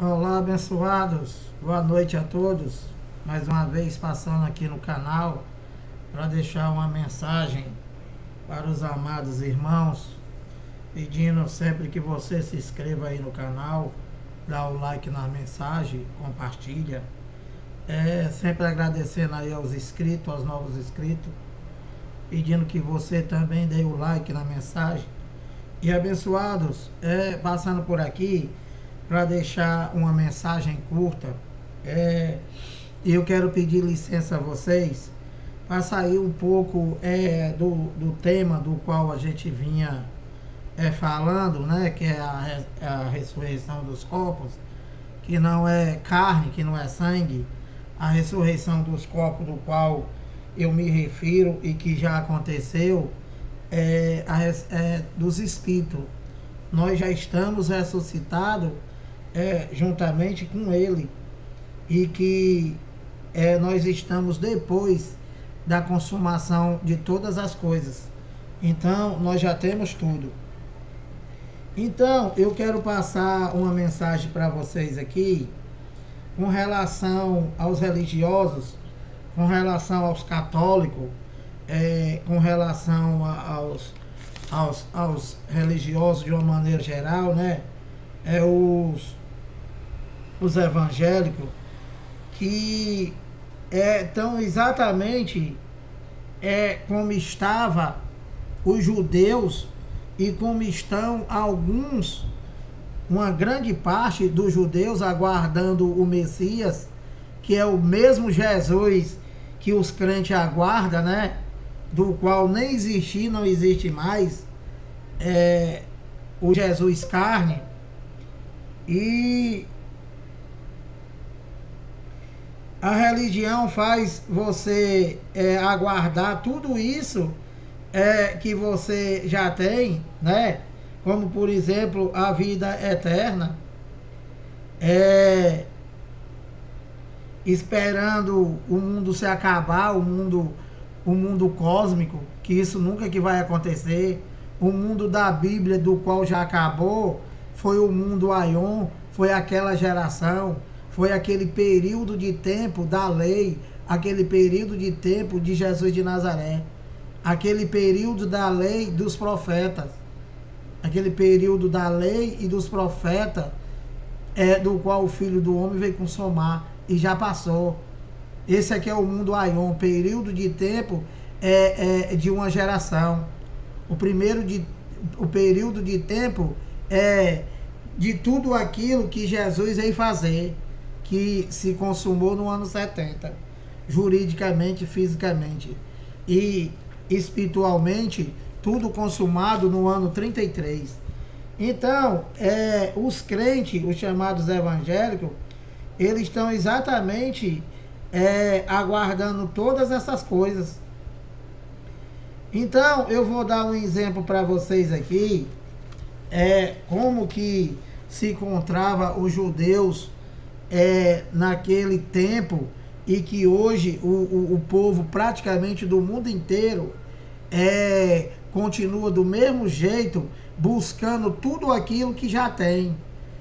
Olá, abençoados, boa noite a todos. Mais uma vez passando aqui no canal para deixar uma mensagem para os amados irmãos, pedindo sempre que você se inscreva aí no canal, dá o like na mensagem, compartilha. Sempre agradecendo aí aos inscritos, aos novos inscritos, pedindo que você também dê o like na mensagem. E abençoados, passando por aqui para deixar uma mensagem curta, eu quero pedir licença a vocês para sair um pouco do tema do qual a gente vinha falando, né, que é a ressurreição dos corpos, que não é carne, que não é sangue, a ressurreição dos corpos do qual eu me refiro e que já aconteceu, dos espíritos. Nós já estamos ressuscitados juntamente com ele, e que nós estamos depois da consumação de todas as coisas. Então nós já temos tudo. Então eu quero passar uma mensagem para vocês aqui com relação aos religiosos, com relação aos católicos, com relação aos religiosos de uma maneira geral, né? Os evangélicos, que estão exatamente como estava os judeus e como estão alguns, uma grande parte dos judeus aguardando o Messias, que é o mesmo Jesus que os crentes aguardam, né? Do qual nem existir, não existe mais, o Jesus carne. E a religião faz você aguardar tudo isso que você já tem, né? Como por exemplo a vida eterna, esperando o mundo se acabar, o mundo cósmico, que isso nunca que vai acontecer. O mundo da Bíblia, do qual já acabou, foi o mundo Aion, foi aquela geração, foi aquele período de tempo da lei, aquele período de tempo de Jesus de Nazaré, aquele período da lei dos profetas, aquele período da lei e dos profetas, do qual o Filho do Homem veio consumar, e já passou. Esse aqui é o mundo Aion, período de tempo de uma geração. O período de tempo de tudo aquilo que Jesus veio fazer, que se consumou no ano 70, juridicamente, fisicamente e espiritualmente, tudo consumado no ano 33. Então, os crentes, os chamados evangélicos, eles estão exatamente aguardando todas essas coisas. Então, eu vou dar um exemplo para vocês aqui, como que se encontrava os judeus naquele tempo, e que hoje o povo praticamente do mundo inteiro continua do mesmo jeito, buscando tudo aquilo que já tem,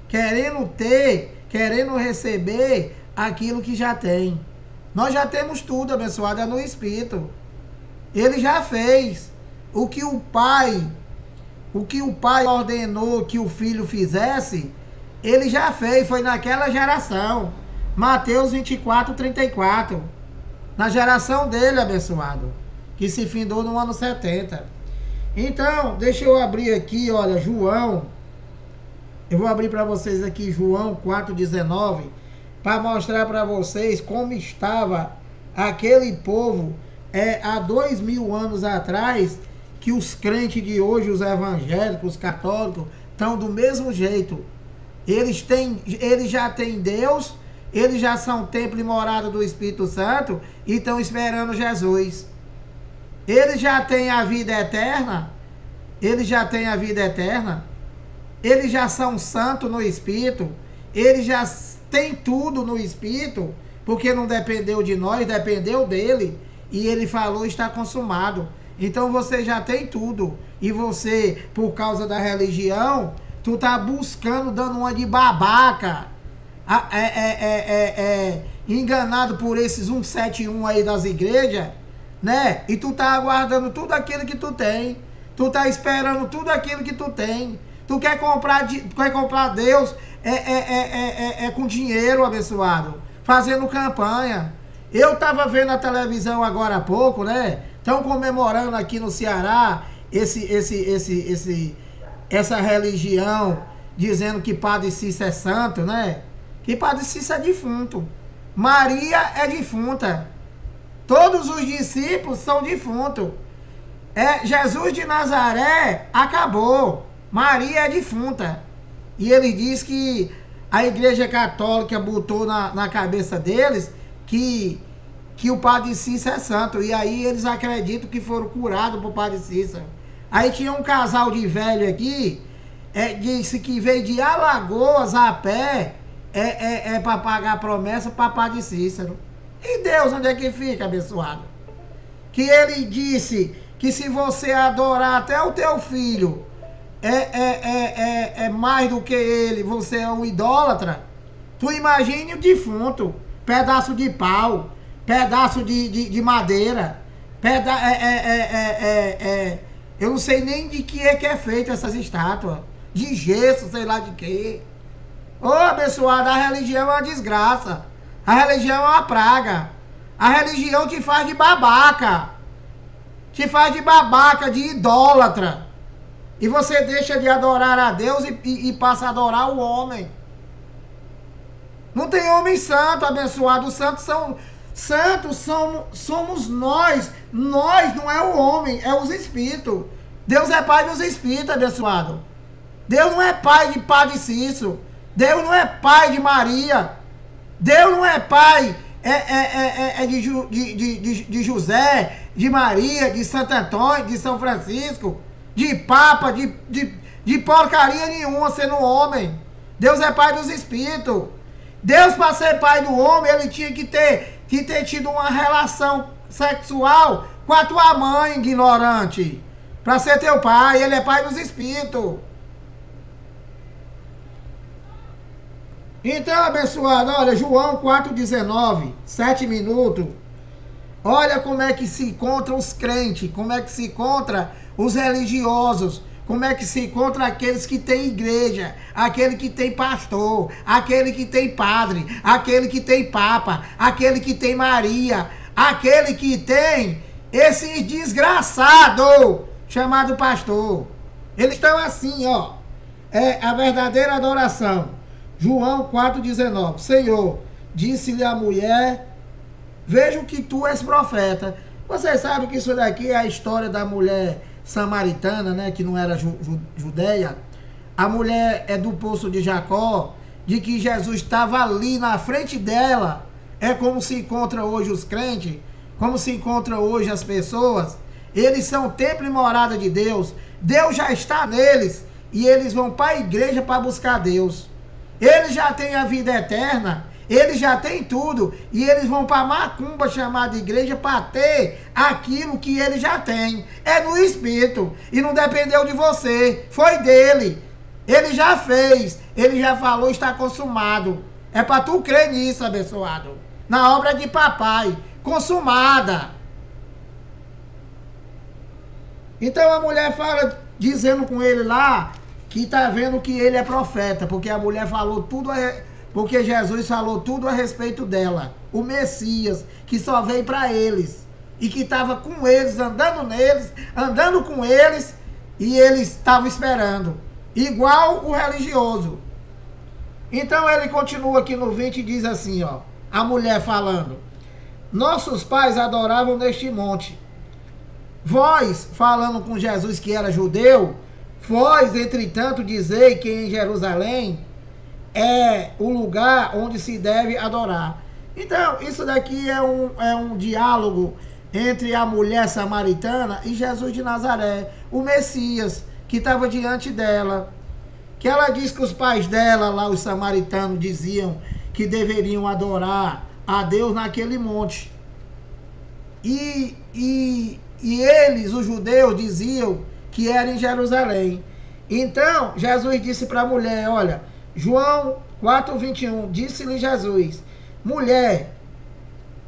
querendo ter, querendo receber aquilo que já tem. Nós já temos tudo, abençoado, no Espírito. Ele já fez o que o Pai ordenou que o Filho fizesse. Ele já fez, foi naquela geração. Mateus 24:34. Na geração dele, abençoado, que se findou no ano 70. Então, deixa eu abrir aqui, olha, João. Eu vou abrir para vocês aqui João 4:19, para mostrar para vocês como estava aquele povo há 2000 anos atrás, que os crentes de hoje, os evangélicos, os católicos, estão do mesmo jeito. Eles já têm Deus, eles já são templo e morada do Espírito Santo, e estão esperando Jesus. Eles já têm a vida eterna, eles já têm a vida eterna, eles já são santos no Espírito, eles já têm tudo no Espírito, porque não dependeu de nós, dependeu dele, e ele falou, está consumado. Então você já tem tudo, e você, por causa da religião, tu tá buscando, dando uma de babaca, enganado por esses 171 aí das igrejas, né? E tu tá aguardando tudo aquilo que tu tem. Tu tá esperando tudo aquilo que tu tem. Tu quer comprar Deus com dinheiro, abençoado, fazendo campanha. Eu tava vendo a televisão agora há pouco, né? Estão comemorando aqui no Ceará essa religião, dizendo que Padre Cícero é santo, né? Que Padre Cícero é defunto. Maria é defunta. Todos os discípulos são defuntos. Jesus de Nazaré acabou. Maria é defunta. E ele diz que a Igreja Católica botou na cabeça deles que o Padre Cícero é santo. E aí eles acreditam que foram curados por Padre Cícero. Aí tinha um casal de velho aqui, disse que veio de Alagoas a pé, para pagar a promessa para Padre Cícero. E Deus, onde é que fica, abençoado? Que ele disse que se você adorar até o teu filho mais do que ele, você é um idólatra. Tu imagine o defunto, pedaço de pau, pedaço de madeira, eu não sei nem de que é feita essas estátuas, de gesso, sei lá de quê. Ô, abençoado, a religião é uma desgraça, a religião é uma praga, a religião te faz de babaca, de idólatra. E você deixa de adorar a Deus e passa a adorar o homem. Não tem homem santo, abençoado. Os santos somos nós. Nós não é o homem, é os espíritos. Deus é pai dos espíritos, abençoado. Deus não é pai de Padre Cícero. Deus não é pai de Maria. Deus não é pai de José, de Maria, de Santo Antônio, de São Francisco, de Papa, de porcaria nenhuma sendo homem. Deus é pai dos espíritos. Deus, para ser pai do homem, ele tinha que ter tido uma relação sexual com a tua mãe, ignorante. Para ser teu pai, ele é pai dos espíritos. Então, abençoado, olha, João 4,19, 7 minutos. Olha como é que se encontram os crentes, como é que se encontra os religiosos, como é que se encontra aqueles que têm igreja, aquele que tem pastor, aquele que tem padre, aquele que tem papa, aquele que tem Maria, aquele que tem esse desgraçado chamado pastor. Eles estão assim, ó. É a verdadeira adoração. João 4,19. Senhor, disse-lhe a mulher, vejo que tu és profeta. Vocês sabem que isso daqui é a história da mulher samaritana, né, que não era judeia. A mulher é do poço de Jacó, de que Jesus estava ali na frente dela. É como se encontra hoje os crentes, como se encontra hoje as pessoas. Eles são templo e morada de Deus. Deus já está neles e eles vão para a igreja para buscar Deus. Eles já têm a vida eterna, eles já têm tudo, e eles vão para a macumba chamada igreja para ter aquilo que eles já têm. É no Espírito, e não dependeu de você, foi dele. Ele já fez, ele já falou, está consumado. É para tu crer nisso, abençoado. Na obra de papai, consumada. Então a mulher fala, dizendo com ele lá, que está vendo que ele é profeta, porque a mulher falou tudo, porque Jesus falou tudo a respeito dela. O Messias, que só veio para eles, e que estava com eles, andando com eles, e eles estavam esperando. Igual o religioso. Então ele continua aqui no 20 e diz assim, ó, a mulher falando, nossos pais adoravam neste monte. Vós, falando com Jesus que era judeu, vós, entretanto, dizei que em Jerusalém é o lugar onde se deve adorar. Então, isso daqui é um diálogo entre a mulher samaritana e Jesus de Nazaré, o Messias, que estava diante dela. Que ela diz que os pais dela, lá os samaritanos, diziam que deveriam adorar a Deus naquele monte. E eles, os judeus, diziam que era em Jerusalém. Então, Jesus disse para a mulher, olha, João 4:21, disse-lhe Jesus, mulher,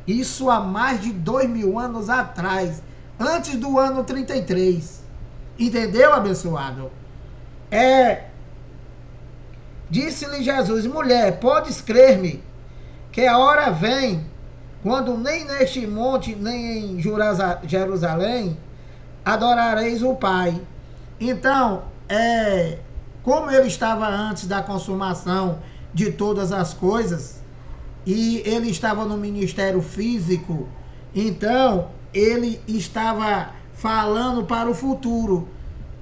isso há mais de 2000 anos atrás, antes do ano 33. Entendeu, abençoado? Disse-lhe Jesus, mulher, podes crer-me, que a hora vem, quando nem neste monte, nem em Jerusalém, adorareis o Pai. Então, como ele estava antes da consumação de todas as coisas, e ele estava no ministério físico, então ele estava falando para o futuro,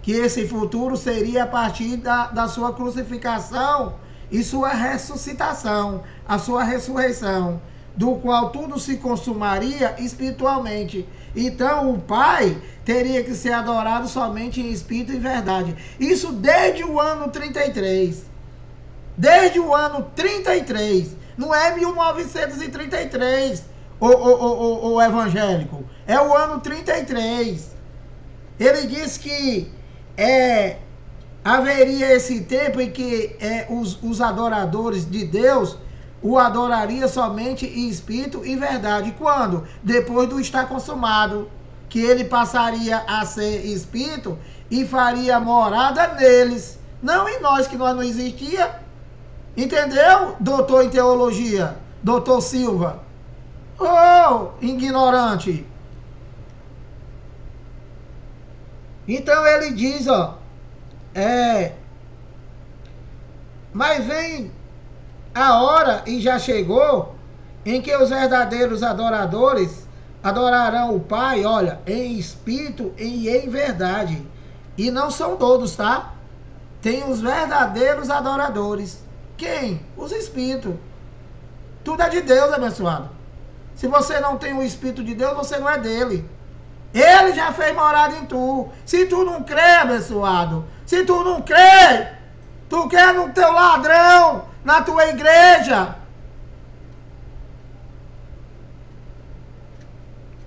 que esse futuro seria a partir da sua crucificação e sua ressuscitação, a sua ressurreição, do qual tudo se consumaria espiritualmente. Então o Pai teria que ser adorado somente em espírito e verdade. Isso desde o ano 33. Desde o ano 33. Não é 1933, o evangélico. É o ano 33. Ele diz que haveria esse tempo em que os adoradores de Deus o adoraria somente em espírito e verdade. Quando? Depois do estar consumado, que ele passaria a ser espírito e faria morada neles, não em nós, que nós não existia. Entendeu, doutor em teologia, doutor Silva? Oh, ignorante. Então ele diz, mas vem a hora, e já chegou, em que os verdadeiros adoradores adorarão o Pai, olha, em espírito e em verdade. E não são todos, tá? Tem os verdadeiros adoradores. Quem? Os espíritos. Tudo é de Deus, abençoado. Se você não tem o Espírito de Deus, você não é dele. Ele já fez morada em tu. Se tu não crê, abençoado, se tu não crê, tu quer no teu ladrão, na tua igreja.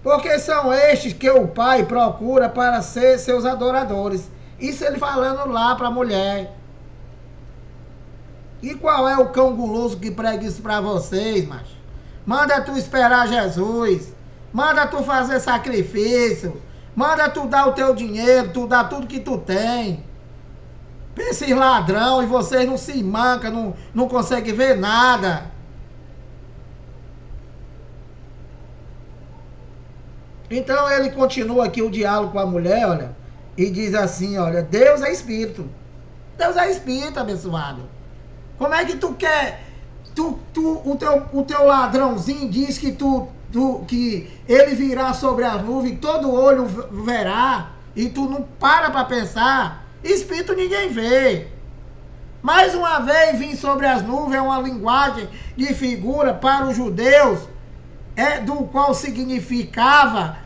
Porque são estes que o Pai procura para ser seus adoradores. Isso ele falando lá para a mulher. E qual é o cão guloso que prega isso para vocês, macho? Manda tu esperar Jesus. Manda tu fazer sacrifício. Manda tu dar o teu dinheiro, tu dar tudo que tu tem. Esses ladrão, e vocês não se mancam, não conseguem ver nada. Então ele continua aqui o diálogo com a mulher, olha, e diz assim, olha, Deus é espírito. Deus é espírito, abençoado. Como é que tu quer, o teu ladrãozinho diz que que ele virá sobre as nuvens, todo olho verá, e tu não para pensar. Espírito ninguém vê. Mais uma vez, vir sobre as nuvens é uma linguagem de figura para os judeus, do qual significava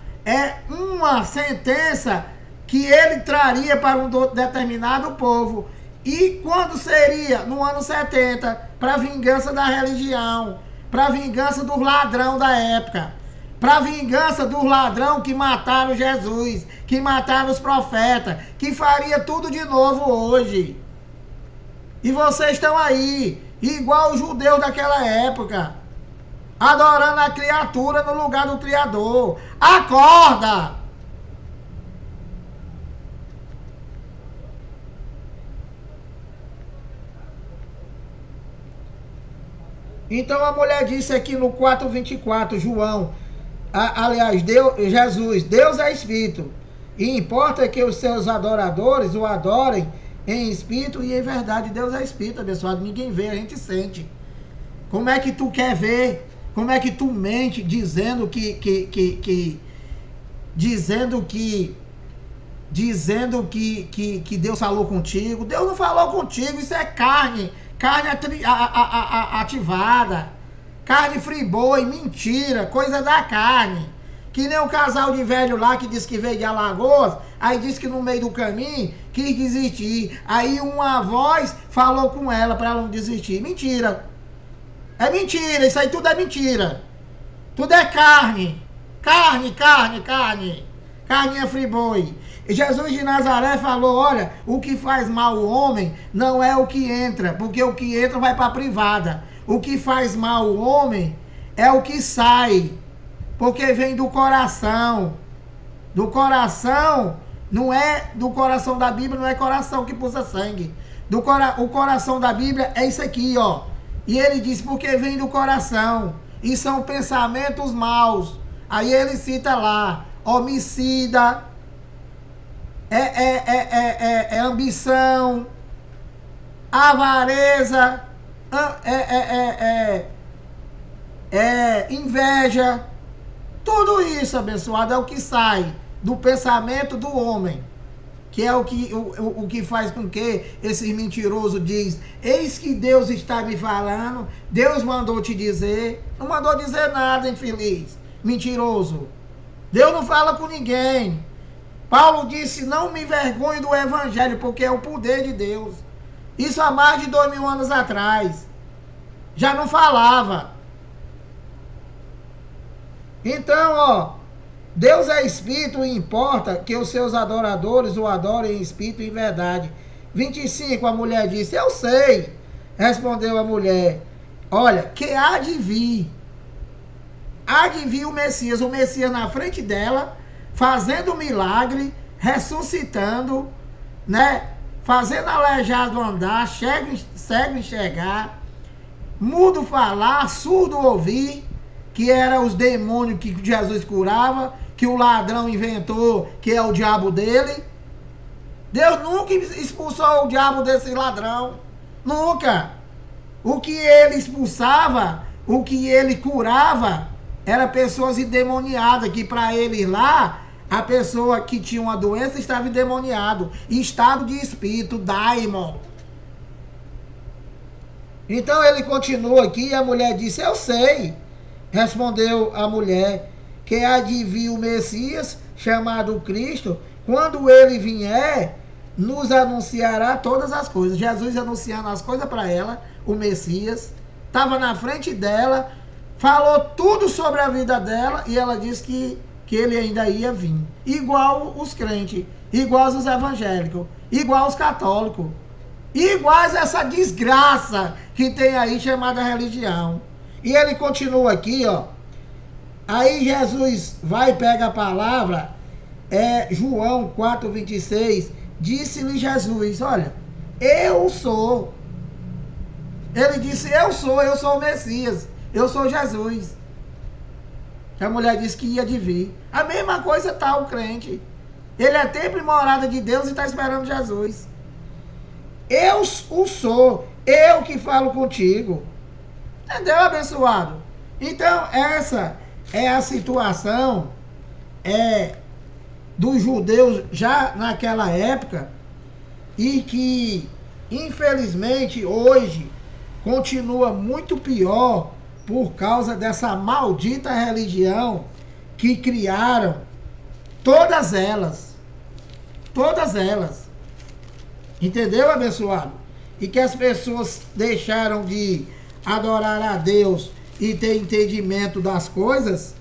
uma sentença que ele traria para um determinado povo. E quando seria? No ano 70, para vingança da religião, para vingança dos ladrão da época, para vingança dos ladrão que mataram Jesus, que mataram os profetas, que faria tudo de novo hoje. E vocês estão aí, igual os judeus daquela época, adorando a criatura no lugar do Criador. Acorda! Então a mulher disse aqui no 4:24, João, aliás, Jesus, Deus é espírito, e importa que os seus adoradores o adorem em espírito e em verdade. Deus é espírito, abençoado, ninguém vê, a gente sente. Como é que tu quer ver? Como é que tu mente dizendo que Deus falou contigo? Deus não falou contigo, isso é carne ativada, carne friboi, mentira, coisa da carne. Que nem o casal de velho lá que disse que veio de Alagoas, aí disse que no meio do caminho quis desistir. Aí uma voz falou com ela para ela não desistir. Mentira. É mentira, isso aí tudo é mentira. Tudo é carne. Carne. Carninha friboi. Jesus de Nazaré falou, olha, o que faz mal o homem não é o que entra, porque o que entra vai para a privada. O que faz mal o homem é o que sai, porque vem do coração. Do coração, não é do coração da Bíblia, não é coração que pulsa sangue. O coração da Bíblia é isso aqui, ó. E ele diz, porque vem do coração. E são pensamentos maus. Aí ele cita lá, homicida, ambição, avareza, inveja. Tudo isso, abençoado, é o que sai do pensamento do homem. Que é o que faz com que esse mentiroso diz, eis que Deus está me falando, Deus mandou te dizer. Não mandou dizer nada, infeliz, mentiroso. Deus não fala com ninguém. Paulo disse, não me envergonhe do evangelho, porque é o poder de Deus. Isso há mais de 2000 anos atrás. Já não falava. Então, ó, Deus é espírito e importa que os seus adoradores o adorem em espírito e em verdade. 25, a mulher disse, eu sei. Respondeu a mulher, olha, que há de vir o Messias na frente dela, fazendo milagre, ressuscitando, né? Fazendo aleijado andar, cego enxergar, mudo falar, surdo ouvir, que eram os demônios que Jesus curava, que o ladrão inventou, que é o diabo dele. Deus nunca expulsou o diabo desse ladrão. Nunca. O que ele expulsava, o que ele curava, era pessoas endemoniadas, que para ele lá, a pessoa que tinha uma doença estava endemoniado, em estado de espírito, daimon. Então ele continua aqui e a mulher disse, eu sei. Respondeu a mulher, que há de vir o Messias, chamado Cristo, quando ele vier, nos anunciará todas as coisas. Jesus anunciando as coisas para ela, o Messias, estava na frente dela, falou tudo sobre a vida dela, e ela disse que ele ainda ia vir. Igual os crentes, igual os evangélicos, igual os católicos, iguais essa desgraça que tem aí chamada religião. E ele continua aqui, ó. Aí Jesus vai e pega a palavra, João 4:26, disse-lhe Jesus, olha, eu sou. Ele disse, eu sou o Messias, eu sou Jesus. A mulher disse que ia de vir. A mesma coisa tá o crente. Ele é templo e morada de Deus e está esperando Jesus. Eu o sou, eu que falo contigo. Entendeu, abençoado? Então, essa é a situação dos judeus já naquela época, e que, infelizmente, hoje continua muito pior por causa dessa maldita religião que criaram todas elas. Todas elas. Entendeu, abençoado? E que as pessoas deixaram de adorar a Deus e ter entendimento das coisas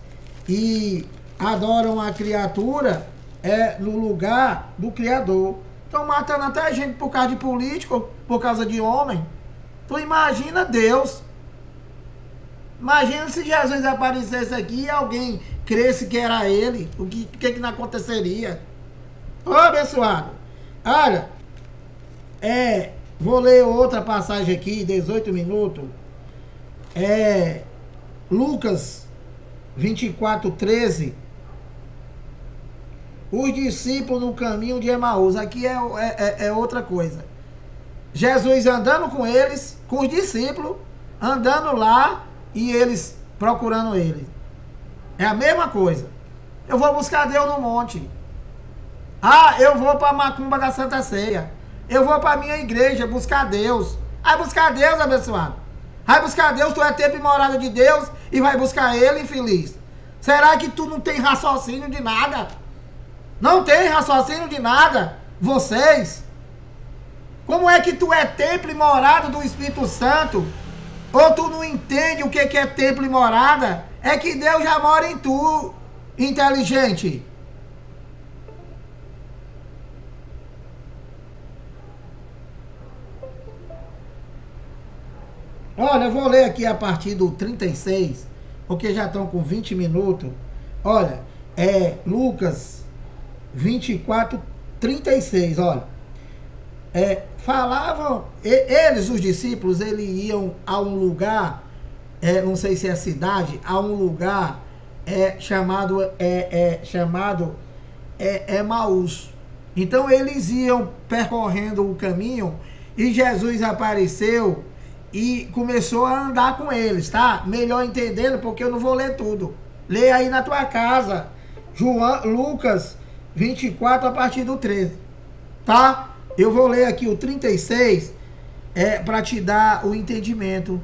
e adoram a criatura no lugar do Criador. Estão matando até gente por causa de político, por causa de homem. Tu imagina Deus. Imagina se Jesus aparecesse aqui e alguém cresce que era ele. O que não aconteceria? Ô, abençoado. Olha, vou ler outra passagem aqui, 18 minutos. Lucas 24:13. Os discípulos no caminho de Emaús. Aqui é outra coisa. Jesus andando com eles, com os discípulos, andando lá e eles procurando ele. É a mesma coisa. Eu vou buscar Deus no monte. Eu vou para a macumba da Santa Ceia. Eu vou para a minha igreja buscar Deus. Vai buscar Deus, abençoado. Vai buscar Deus, tu é templo e morada de Deus e vai buscar Ele, infeliz. Será que tu não tem raciocínio de nada? Não tem raciocínio de nada? Vocês? Como é que tu é templo e morada do Espírito Santo? Ou tu não entende o que é templo e morada? É que Deus já mora em tu, inteligente. Olha, eu vou ler aqui a partir do 36, porque já estão com 20 minutos. Olha, Lucas 24, 36, olha. Falavam, eles, os discípulos, eles iam a um lugar, não sei se é cidade, a um lugar chamado Emaús. Então eles iam percorrendo o caminho e Jesus apareceu e começou a andar com eles, tá? Melhor entendendo, porque eu não vou ler tudo. Lê aí na tua casa, Lucas 24 a partir do 13, tá? Eu vou ler aqui o 36 para te dar o entendimento,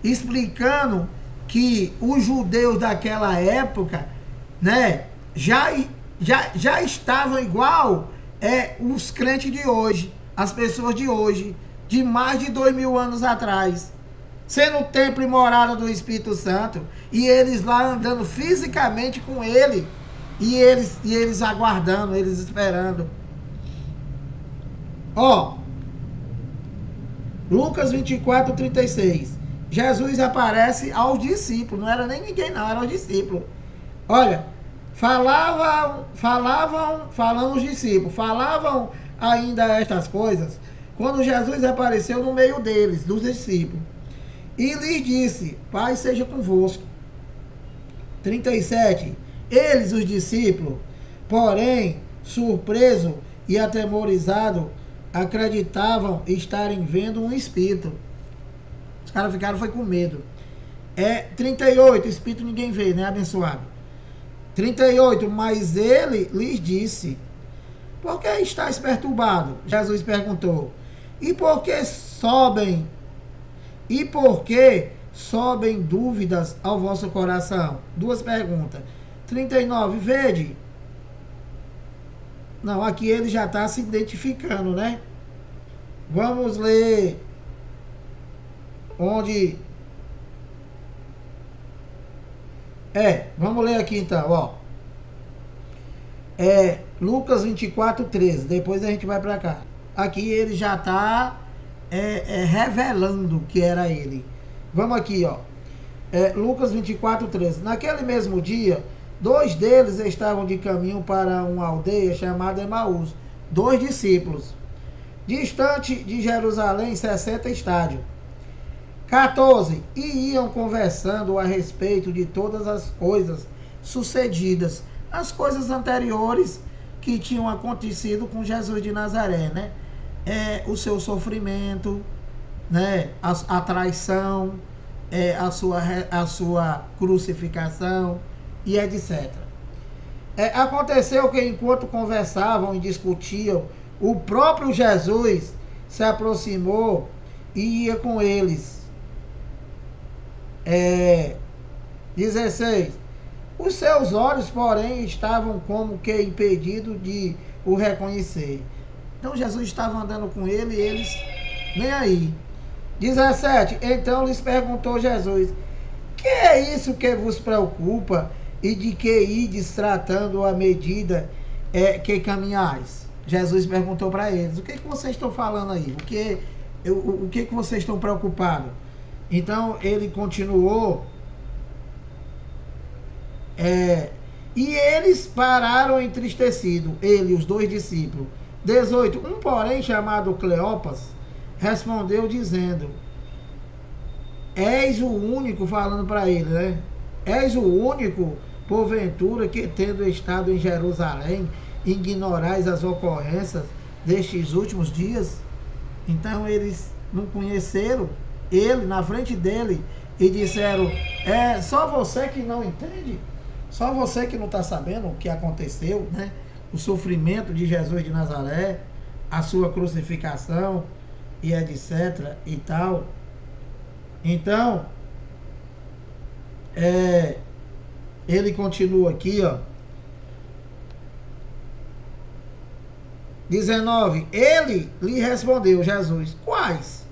explicando que os judeus daquela época, né, já estavam igual os crentes de hoje, as pessoas de hoje, de mais de 2000 anos atrás, sendo o templo e morada do Espírito Santo, e eles lá andando fisicamente com ele, e eles aguardando, eles esperando. Ó, Lucas 24, 36. Jesus aparece aos discípulos, não era nem ninguém não, eram os discípulos. Olha, falando os discípulos, falavam ainda estas coisas, quando Jesus apareceu no meio deles, dos discípulos, e lhes disse, paz seja convosco. 37. Eles, os discípulos, porém, surpreso e atemorizado, acreditavam estarem vendo um espírito. Os caras ficaram foi com medo. 38, espírito ninguém vê, né, abençoado? 38, mas ele lhes disse, por que estáis perturbado? Jesus perguntou, e por que sobem dúvidas ao vosso coração? Duas perguntas. 39, vede. Não, aqui ele já está se identificando, né? Vamos ler onde... vamos ler aqui então, ó. Lucas 24, 13. Depois a gente vai para cá. Aqui ele já está revelando que era ele. Vamos aqui, ó. Lucas 24, 13. Naquele mesmo dia, 2 deles estavam de caminho para uma aldeia chamada Emaús, 2 discípulos, distante de Jerusalém 60 estádios. 14. E iam conversando a respeito de todas as coisas sucedidas, as coisas anteriores que tinham acontecido com Jesus de Nazaré, né? O seu sofrimento, né? A traição, a sua crucificação e etc. Aconteceu que enquanto conversavam e discutiam, o próprio Jesus se aproximou e ia com eles. 16. Os seus olhos, porém, estavam como que impedidos de o reconhecer. Então Jesus estava andando com ele e eles nem aí. 17. Então lhes perguntou Jesus, que é isso que vos preocupa e de que ides tratando à medida que caminhais? Jesus perguntou para eles, o que vocês estão falando aí? O que vocês estão preocupados? Então ele continuou, e eles pararam entristecidos, ele e os 2 discípulos. 18. Um porém chamado Cleopas respondeu dizendo, és o único, falando para ele, né? És o único, porventura, que tendo estado em Jerusalém, ignorais as ocorrências destes últimos dias? Então eles não conheceram ele na frente dele e disseram, só você que não entende? Só você que não está sabendo o que aconteceu, né? O sofrimento de Jesus de Nazaré, a sua crucificação e etc e tal. Então, ele continua aqui, ó. 19. Ele lhe respondeu, Jesus, quais?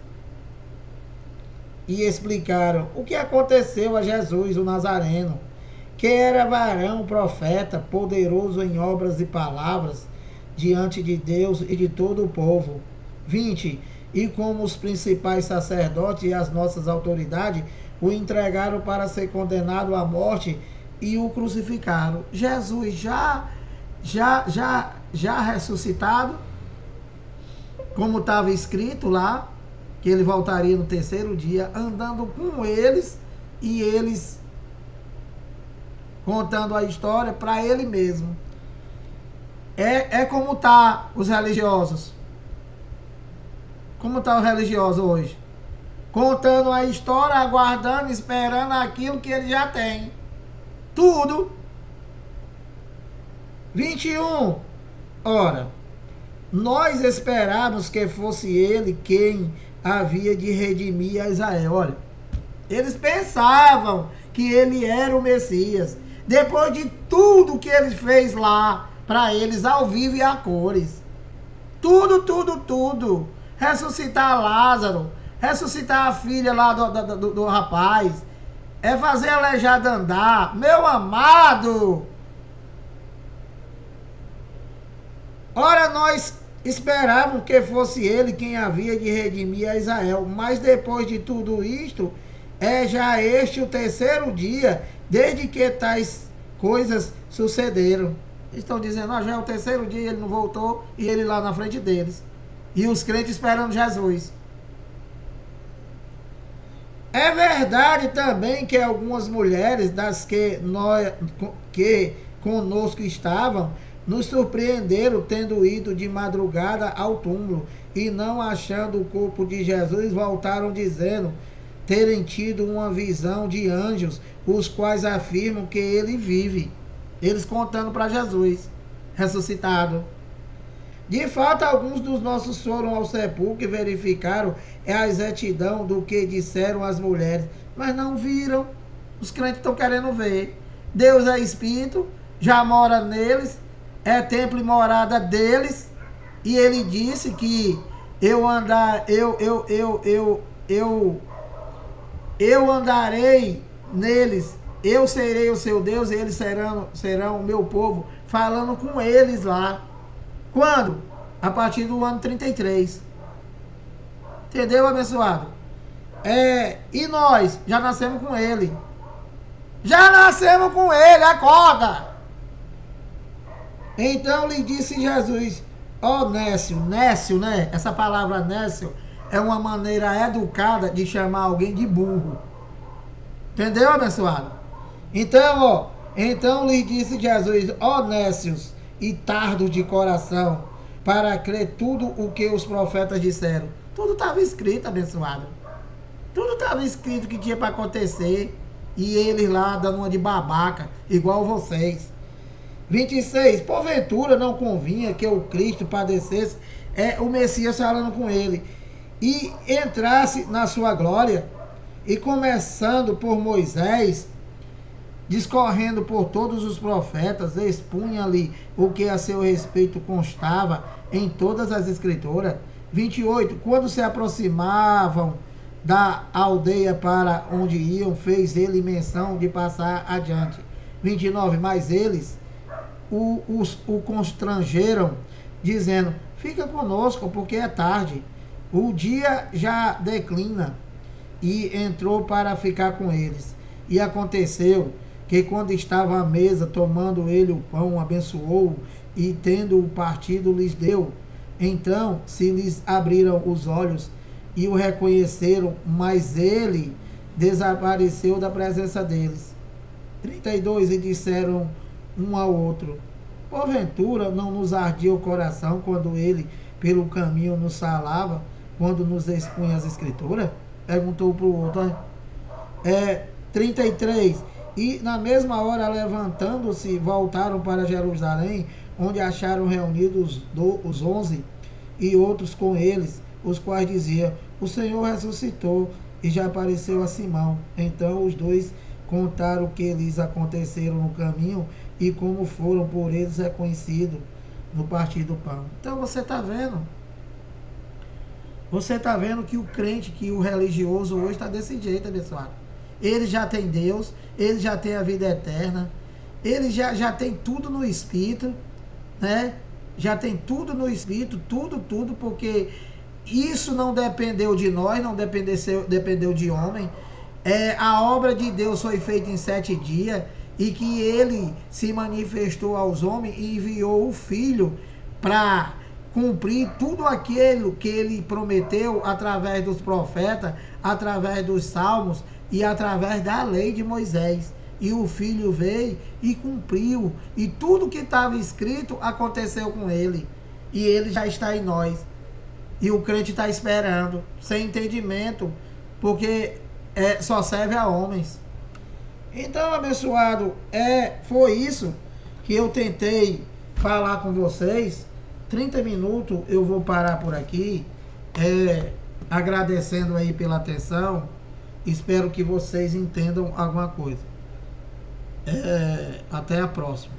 E explicaram o que aconteceu a Jesus, o Nazareno, que era varão, profeta, poderoso em obras e palavras, diante de Deus e de todo o povo. 20. e como os principais sacerdotes e as nossas autoridades o entregaram para ser condenado à morte e o crucificaram. Jesus já ressuscitado, como estava escrito lá, que ele voltaria no terceiro dia, andando com eles e eles contando a história para ele mesmo. É como tá os religiosos. Como tá o religioso hoje? Contando a história, aguardando, esperando aquilo que ele já tem. Tudo. 21. Ora, nós esperávamos que fosse ele quem havia de redimir a Israel. Olha, eles pensavam que ele era o Messias. Depois de tudo que ele fez lá para eles, ao vivo e a cores. Tudo. Ressuscitar Lázaro, ressuscitar a filha lá do rapaz, é fazer a aleijada andar. Meu amado! Ora, nós esperávamos que fosse ele quem havia de redimir a Israel, mas depois de tudo isto, é já este o terceiro dia desde que tais coisas sucederam. Estão dizendo, já é o terceiro dia, ele não voltou, e ele lá na frente deles. E os crentes esperando Jesus. É verdade também que algumas mulheres das que conosco estavam, nos surpreenderam tendo ido de madrugada ao túmulo e não achando o corpo de Jesus, voltaram dizendo terem tido uma visão de anjos, os quais afirmam que ele vive. Eles contando para Jesus, ressuscitado. De fato, alguns dos nossos foram ao sepulcro e verificaram a exatidão do que disseram as mulheres, mas não viram. Os crentes estão querendo ver. Deus é Espírito, já mora neles, é templo e morada deles, e ele disse que eu andarei neles, eu serei o seu Deus e eles serão o meu povo, falando com eles lá. Quando? A partir do ano 33. Entendeu, abençoado? E nós já nascemos com ele. Já nascemos com ele, acorda! Então lhe disse Jesus, Nécio, né? Essa palavra Nécio é uma maneira educada de chamar alguém de burro. Entendeu, abençoado? Então, então lhe disse Jesus, Nécios e tardos de coração, para crer tudo o que os profetas disseram. Tudo estava escrito, abençoado. Tudo estava escrito que tinha para acontecer. E eles lá dando uma de babaca, igual vocês. 26. Porventura não convinha que o Cristo padecesse, o Messias falando com ele, e entrasse na sua glória, e começando por Moisés, discorrendo por todos os profetas, expunha-lhe o que a seu respeito constava em todas as escrituras. 28. Quando se aproximavam da aldeia para onde iam, fez ele menção de passar adiante. 29. Mas eles o constrangeram, dizendo, fica conosco, porque é tarde, o dia já declina. E entrou para ficar com eles. E aconteceu que quando estava à mesa, tomando ele o pão, abençoou, e tendo-o partido, lhes deu. Então se lhes abriram os olhos, e o reconheceram, mas ele desapareceu da presença deles. 32. E disseram um ao outro, porventura não nos ardia o coração quando ele pelo caminho nos falava, quando nos expunha as escrituras? Perguntou para o outro. 33. E na mesma hora, levantando-se, voltaram para Jerusalém, onde acharam reunidos os 11 e outros com eles, os quais diziam, o Senhor ressuscitou e já apareceu a Simão. Então os dois contaram o que lhes aconteceram no caminho e como foram por eles reconhecidos no partir do pão. Então você está vendo? Você está vendo que o crente, que o religioso hoje está desse jeito, abençoado. Ele já tem Deus, ele já tem a vida eterna, ele já tem tudo no Espírito, né? Já tem tudo no Espírito, tudo, porque isso não dependeu de nós, não dependeu de homem. A obra de Deus foi feita em 7 dias e que ele se manifestou aos homens e enviou o Filho para cumprir tudo aquilo que ele prometeu através dos profetas, através dos salmos e através da lei de Moisés. E o Filho veio e cumpriu. E tudo que estava escrito aconteceu com ele. E ele já está em nós. E o crente está esperando, sem entendimento, porque só serve a homens. Então, abençoado, foi isso que eu tentei falar com vocês. 30 minutos eu vou parar por aqui, agradecendo aí pela atenção. Espero que vocês entendam alguma coisa. Até a próxima.